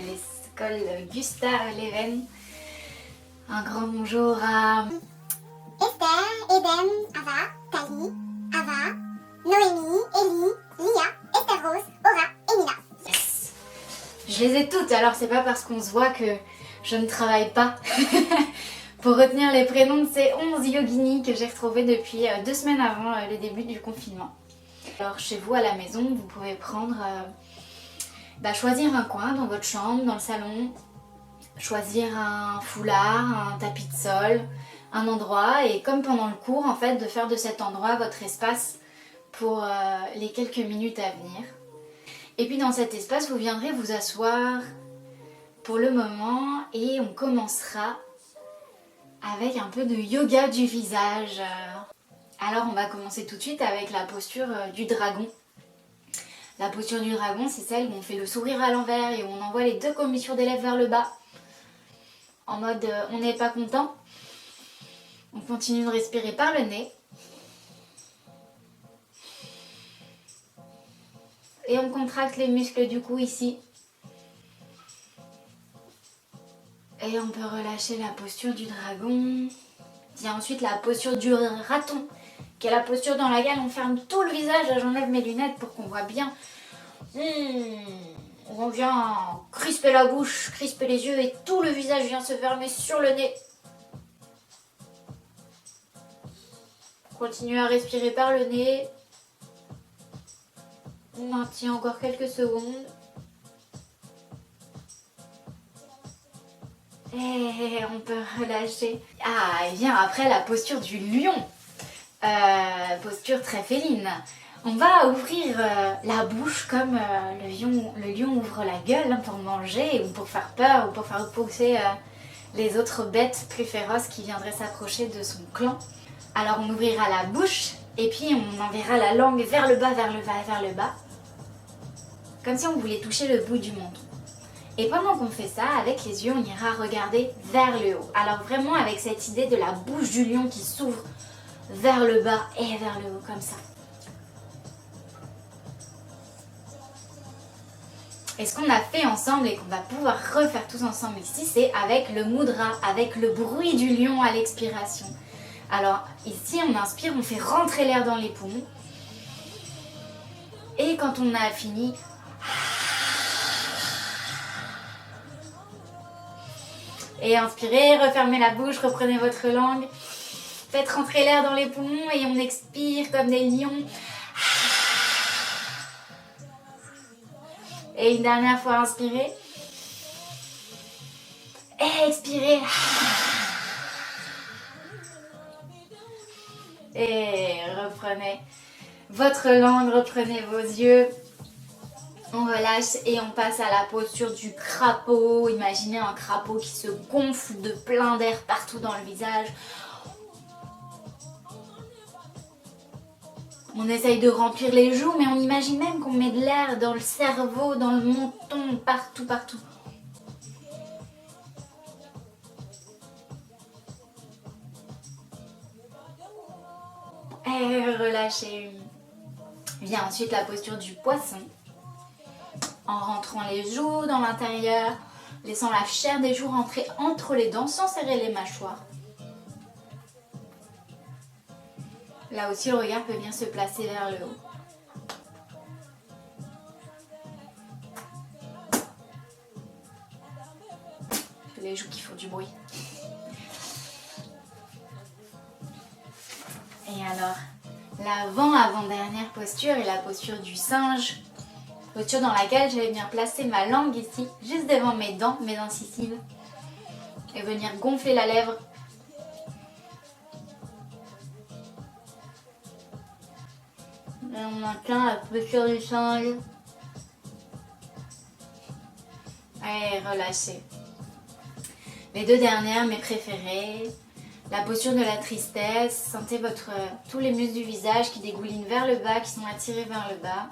l'école Gustave Leven. Un grand bonjour à Esther, Eden, Ava, Tali, Ava, Noémie, Ellie, Lia, Esther Rose, Aura et Nina. Yes. Je les ai toutes, alors c'est pas parce qu'on se voit que je ne travaille pas. Pour retenir les prénoms de ces 11 yoginis que j'ai retrouvés depuis 2 semaines avant le début du confinement. Alors chez vous à la maison, vous pouvez prendre, choisir un coin dans votre chambre, dans le salon, choisir un foulard, un tapis de sol, un endroit et comme pendant le cours en fait de faire de cet endroit votre espace pour les quelques minutes à venir. Et puis dans cet espace vous viendrez vous asseoir pour le moment et on commencera avec un peu de yoga du visage. Alors on va commencer tout de suite avec la posture du dragon. La posture du dragon, c'est celle où on fait le sourire à l'envers et où on envoie les 2 commissures des lèvres vers le bas. En mode on n'est pas content. On continue de respirer par le nez. Et on contracte les muscles du cou ici. Et on peut relâcher la posture du dragon. Il y a ensuite la posture du raton, qui est la posture dans laquelle on ferme tout le visage. Là, j'enlève mes lunettes pour qu'on voit bien. On vient crisper la bouche, crisper les yeux et tout le visage vient se fermer sur le nez. Continuez à respirer par le nez. On maintient encore quelques secondes. Et on peut relâcher. Ah, et bien après la posture du lion. Posture très féline. On va ouvrir la bouche comme le lion ouvre la gueule pour manger ou pour faire peur ou pour faire repousser les autres bêtes plus féroces qui viendraient s'approcher de son clan. Alors on ouvrira la bouche et puis on enverra la langue vers le bas, vers le bas, vers le bas. Comme si on voulait toucher le bout du menton. Et pendant qu'on fait ça, avec les yeux, on ira regarder vers le haut. Alors vraiment avec cette idée de la bouche du lion qui s'ouvre vers le bas et vers le haut, comme ça. Et ce qu'on a fait ensemble et qu'on va pouvoir refaire tous ensemble ici, c'est avec le mudra, avec le bruit du lion à l'expiration. Alors ici, on inspire, on fait rentrer l'air dans les poumons. Et quand on a fini... Et inspirez, refermez la bouche, reprenez votre langue. Faites rentrer l'air dans les poumons et on expire comme des lions. Et une dernière fois, inspirez. Et expirez. Et reprenez votre langue, reprenez vos yeux. On relâche et on passe à la posture du crapaud. Imaginez un crapaud qui se gonfle de plein d'air partout dans le visage. On essaye de remplir les joues, mais on imagine même qu'on met de l'air dans le cerveau, dans le menton, partout, partout. Et relâchez. Vient ensuite la posture du poisson. En rentrant les joues dans l'intérieur, laissant la chair des joues rentrer entre les dents sans serrer les mâchoires. Là aussi, le regard peut bien se placer vers le haut. Les joues qui font du bruit. Et alors, l'avant-avant-dernière posture est la posture du singe. Posture dans laquelle je vais venir placer ma langue ici, juste devant mes dents incisives. Et venir gonfler la lèvre. Et on maintient la posture du singe. Et relâchez. Les 2 dernières, mes préférées. La posture de la tristesse. Sentez tous les muscles du visage qui dégoulinent vers le bas, qui sont attirés vers le bas.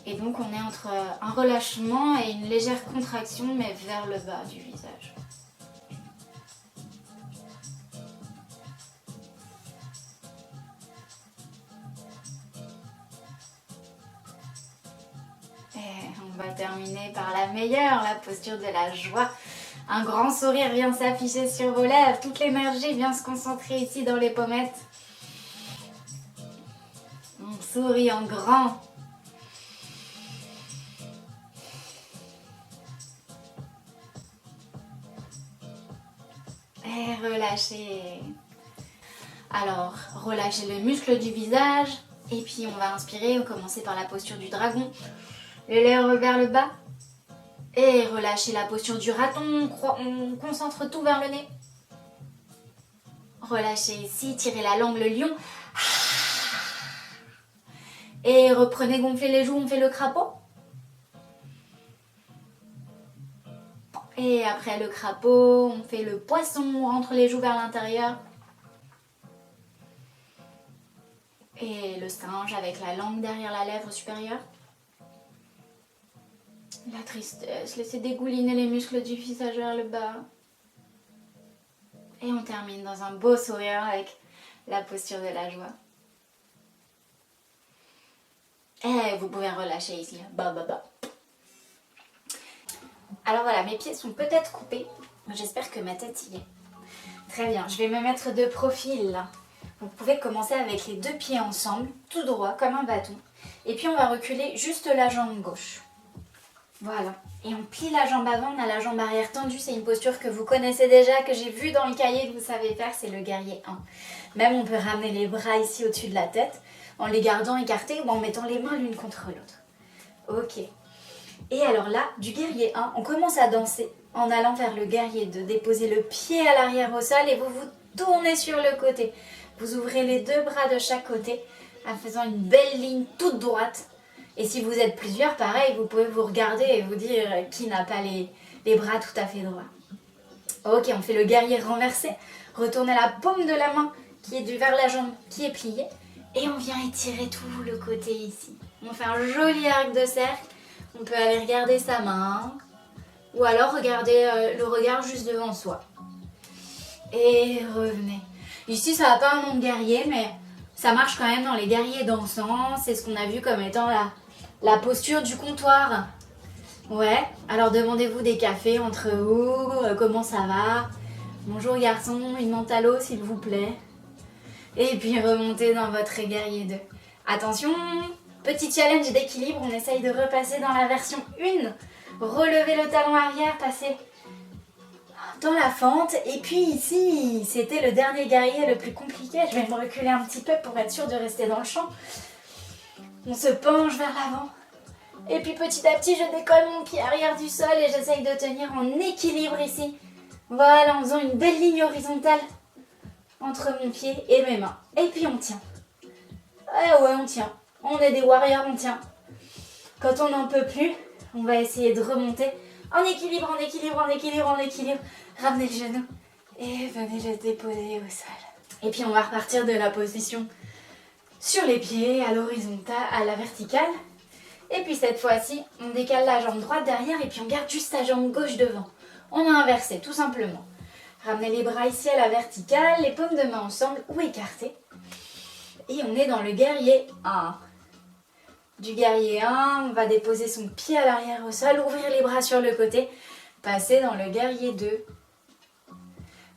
Et donc on est entre un relâchement et une légère contraction, mais vers le bas du visage. Et on On va terminer par la meilleure, la posture de la joie. Un grand sourire vient s'afficher sur vos lèvres. Toute l'énergie vient se concentrer ici dans les pommettes. On sourit en grand. Et relâchez. Alors, relâchez le muscle du visage. Et puis on va inspirer, on va commencer par la posture du dragon. Les lèvres vers le bas. Et relâchez la posture du raton. On concentre tout vers le nez. Relâchez ici, tirez la langue, le lion. Et reprenez, gonflez les joues, on fait le crapaud. Et après le crapaud, on fait le poisson, on rentre les joues vers l'intérieur. Et le singe avec la langue derrière la lèvre supérieure. La tristesse, laissez dégouliner les muscles du visage vers le bas. Et on termine dans un beau sourire avec la posture de la joie. Et vous pouvez relâcher ici, bas. Alors voilà, mes pieds sont peut-être coupés. J'espère que ma tête y est. Très bien, je vais me mettre de profil là. Vous pouvez commencer avec les deux pieds ensemble, tout droit, comme un bâton. Et puis on va reculer juste la jambe gauche. Voilà. Et on plie la jambe avant, on a la jambe arrière tendue. C'est une posture que vous connaissez déjà, que j'ai vue dans le cahier que vous savez faire, c'est le guerrier 1. Même on peut ramener les bras ici au-dessus de la tête, en les gardant écartés ou en mettant les mains l'une contre l'autre. Ok. Et alors là, du guerrier 1, on commence à danser en allant vers le guerrier 2. Déposez le pied à l'arrière au sol et vous vous tournez sur le côté. Vous ouvrez les deux bras de chaque côté en faisant une belle ligne toute droite. Et si vous êtes plusieurs, pareil, vous pouvez vous regarder et vous dire qui n'a pas les bras tout à fait droits. Ok, on fait le guerrier renversé. Retournez la paume de la main qui est vers la jambe qui est pliée. Et on vient étirer tout le côté ici. On fait un joli arc de cercle. On peut aller regarder sa main. Ou alors regarder le regard juste devant soi. Et revenez. Ici, ça n'a pas un nom de guerrier, mais ça marche quand même dans les guerriers dansants. C'est ce qu'on a vu comme étant la posture du comptoir. Ouais, alors demandez-vous des cafés entre vous, comment ça va? Bonjour garçon, une menthe à l'eau s'il vous plaît. Et puis remontez dans votre guerrier 2. Attention, petit challenge d'équilibre, on essaye de repasser dans la version 1. Relevez le talon arrière, passez dans la fente. Et puis ici, c'était le dernier guerrier le plus compliqué. Je vais me reculer un petit peu pour être sûre de rester dans le champ. On se penche vers l'avant. Et puis petit à petit, je décolle mon pied arrière du sol et j'essaye de tenir en équilibre ici. Voilà, en faisant une belle ligne horizontale entre mon pied et mes mains. Et puis on tient. Ouais, on tient. On est des warriors, on tient. Quand on n'en peut plus, on va essayer de remonter en équilibre, en équilibre, en équilibre, en équilibre. Ramenez le genou et venez le déposer au sol. Et puis on va repartir de la position sur les pieds, à l'horizontale, à la verticale. Et puis cette fois-ci, on décale la jambe droite derrière et puis on garde juste sa jambe gauche devant. On a inversé, tout simplement. Ramenez les bras ici à la verticale, les paumes de main ensemble ou écartées. Et on est dans le guerrier 1. Du guerrier 1, on va déposer son pied à l'arrière au sol, ouvrir les bras sur le côté, passer dans le guerrier 2.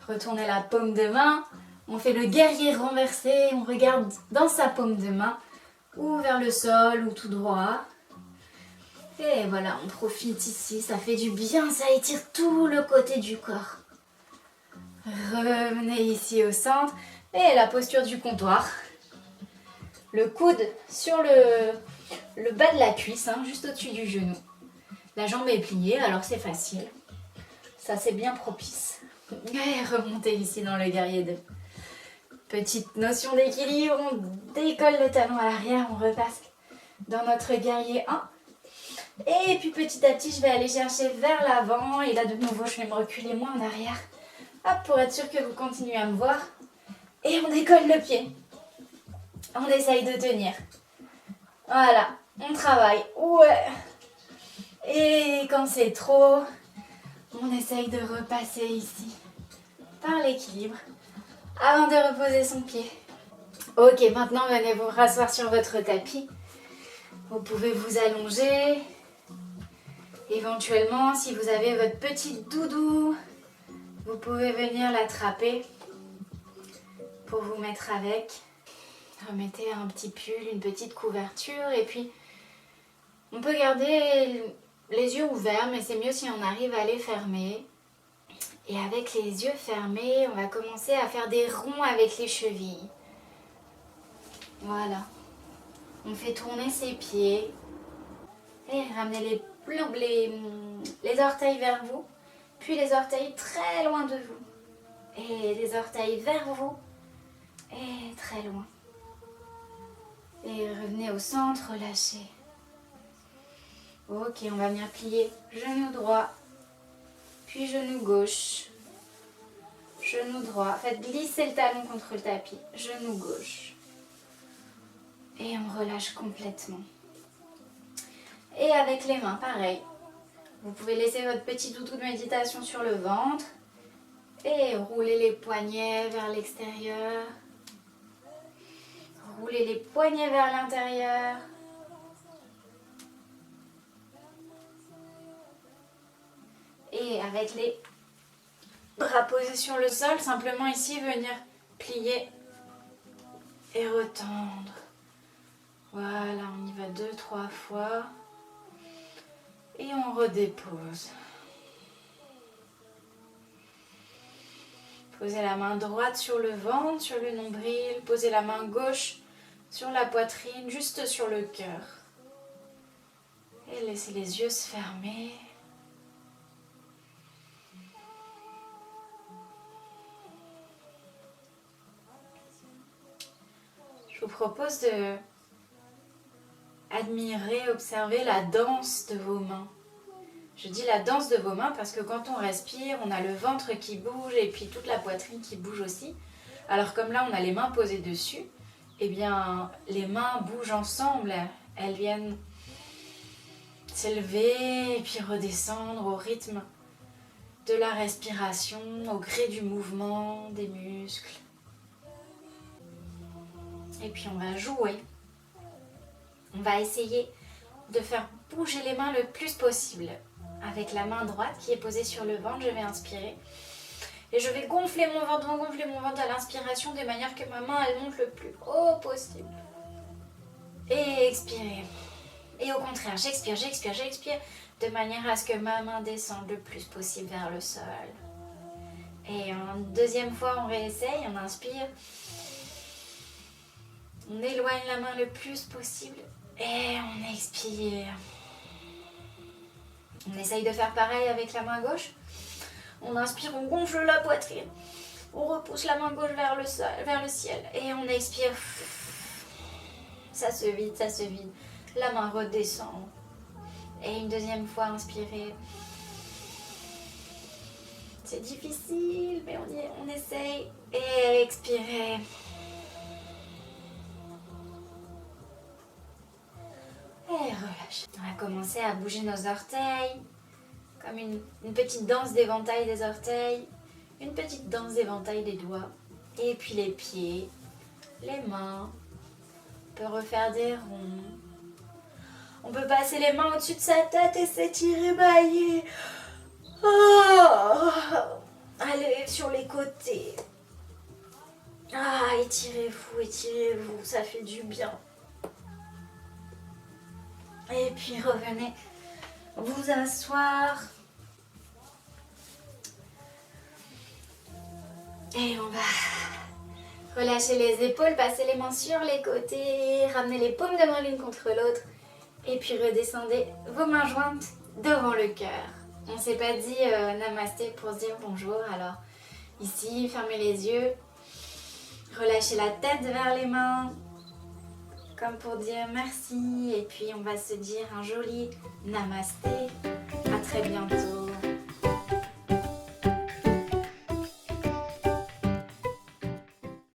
Retournez la paume de main, on fait le guerrier renversé, on regarde dans sa paume de main, ou vers le sol, ou tout droit. Et voilà, on profite ici, ça fait du bien, ça étire tout le côté du corps. Revenez ici au centre, et la posture du comptoir. Le coude sur le bas de la cuisse, juste au-dessus du genou. La jambe est pliée, alors c'est facile. Ça, c'est bien propice. Et remontez ici dans le guerrier 2. Petite notion d'équilibre, on décolle le talon à l'arrière, on repasse dans notre guerrier 1. Et puis petit à petit, je vais aller chercher vers l'avant. Et là, de nouveau, je vais me reculer moins en arrière. Hop, pour être sûr que vous continuez à me voir. Et on décolle le pied. On essaye de tenir. Voilà, on travaille. Ouais. Et quand c'est trop, on essaye de repasser ici par l'équilibre avant de reposer son pied. Ok, maintenant venez vous rasseoir sur votre tapis. Vous pouvez vous allonger Éventuellement, si vous avez votre petite doudou, vous pouvez venir l'attraper pour vous mettre avec. Remettez un petit pull, une petite couverture et puis on peut garder les yeux ouverts, mais c'est mieux si on arrive à les fermer. Et avec les yeux fermés, on va commencer à faire des ronds avec les chevilles. Voilà. On fait tourner ses pieds. Et ramenez les orteils vers vous. Puis les orteils très loin de vous. Et les orteils vers vous. Et très loin. Et revenez au centre, relâchez. Ok, on va venir plier genou droit, puis genou gauche, genou droit. Faites glisser le talon contre le tapis, genou gauche. Et on relâche complètement. Et avec les mains, pareil. Vous pouvez laisser votre petit doudou de méditation sur le ventre et rouler les poignets vers l'extérieur. Roulez les poignets vers l'intérieur. Et avec les bras posés sur le sol, simplement ici venir plier et retendre. Voilà, on y va 2-3 fois. Et on redépose. Posez la main droite sur le ventre, sur le nombril. Posez la main gauche sur la poitrine, juste sur le cœur. Et laissez les yeux se fermer. Je vous propose de admirer, observer la danse de vos mains. Je dis la danse de vos mains parce que quand on respire, on a le ventre qui bouge et puis toute la poitrine qui bouge aussi. Alors comme là, on a les mains posées dessus, eh bien, les mains bougent ensemble. Elles viennent s'élever et puis redescendre au rythme de la respiration, au gré du mouvement des muscles. Et puis on va jouer. On va essayer de faire bouger les mains le plus possible. Avec la main droite qui est posée sur le ventre, je vais inspirer. Et je vais gonfler mon ventre à l'inspiration de manière que ma main elle monte le plus haut possible. Et expirer. Et au contraire, j'expire de manière à ce que ma main descende le plus possible vers le sol. Et une deuxième fois, on réessaye, on inspire. On éloigne la main le plus possible et on expire. On essaye de faire pareil avec la main gauche. On inspire, on gonfle la poitrine. On repousse la main gauche vers le sol, vers le ciel et on expire. Ça se vide, ça se vide. La main redescend. Et une deuxième fois, inspirez. C'est difficile, mais on essaye. Et expirez. Et relâche. On va commencer à bouger nos orteils, comme une petite danse d'éventail des orteils, une petite danse d'éventail des doigts, et puis les pieds, les mains. On peut refaire des ronds. On peut passer les mains au-dessus de sa tête et s'étirer, bailler. Oh. Allez sur les côtés. Étirez-vous, ça fait du bien. Et puis revenez vous asseoir. Et on va relâcher les épaules, passer les mains sur les côtés, ramener les paumes de main l'une contre l'autre. Et puis redescendez vos mains jointes devant le cœur. On ne s'est pas dit namasté pour se dire bonjour. Alors ici, fermez les yeux. Relâchez la tête vers les mains. Comme pour dire merci. Et puis on va se dire un joli namasté. À très bientôt.